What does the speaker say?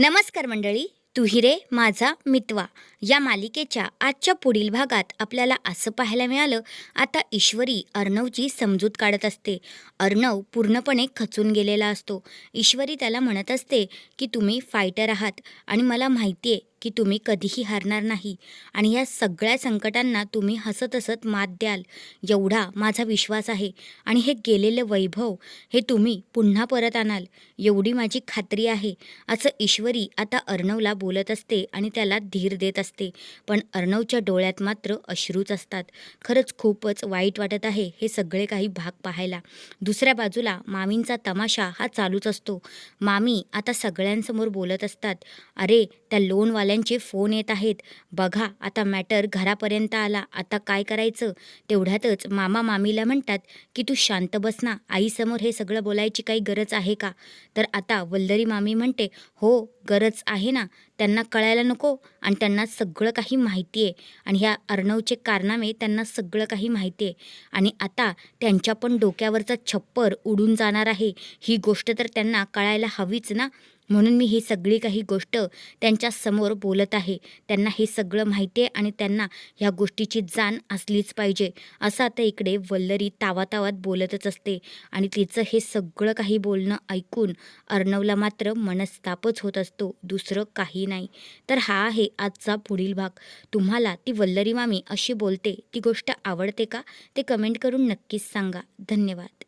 नमस्कार मंडळी, तू रे माझा मितवा या मालिकेच्या आजच्या पुढील भागात आपल्याला असं पाहायला मिळालं. आता ईश्वरी अर्णवची समजूत काढत असते. अर्णव पूर्णपणे खचून गेलेला असतो. ईश्वरी त्याला म्हणत असते की तुम्ही फायटर आहात आणि मला माहिती आहे की तुम्ही कधीही हारणार नाही आणि या सगळ्या संकटांना तुम्ही हसत हसत मात द्याल एवढा माझा विश्वास आहे आणि हे गेलेलं वैभव हे तुम्ही पुन्हा परत आणाल एवढी माझी खात्री आहे, असं ईश्वरी आता अर्णवला बोलत असते आणि त्याला धीर देत असते. पण अर्णवच्या डोळ्यात मात्र अश्रूच असतात. खरंच खूपच वाईट वाटत आहे हे सगळे काही भाग पाहायला. दुसऱ्या बाजूला मामींचा तमाशा हा चालूच असतो. मामी आता सगळ्यांसमोर बोलत असतात, अरे त्या लोनवाल्यांचे फोन येत आहेत, बघा आता मॅटर घरापर्यंत आला, आता काय करायचं. तेवढ्यातच मामा मामीला म्हणतात की तू शांत बस ना, आईसमोर हे सगळं बोलायची काही गरज आहे का. तर आता वल्लरी मामी म्हणते, हो गरज आहे ना, त्यांना कळायला नको आणि त्यांना सगळं काही माहिती आहे आणि ह्या अर्णवचे कारनामे त्यांना सगळं काही माहिती आहे आणि आता त्यांच्या पण डोक्यावरचा छप्पर उडून जाणार आहे, ही गोष्ट तर त्यांना कळायला हवीच ना. म्हणून मी ही सगळी काही गोष्ट त्यांच्यासमोर बोलत आहे. त्यांना हे सगळं माहिती आहे आणि त्यांना ह्या गोष्टीची जाण असलीच पाहिजे, असं आता इकडे वल्लरी तावातावात बोलतच असते आणि तिचं हे सगळं काही बोलणं ऐकून अर्णवला मात्र मनस्तापच होत असतो, दुसरं काही नाही. तर हा आहे आजचा पुढील भाग. तुम्हाला ती वल्लरी मामी अशी बोलते ती गोष्ट आवडते का, ते कमेंट करून नक्कीच सांगा. धन्यवाद.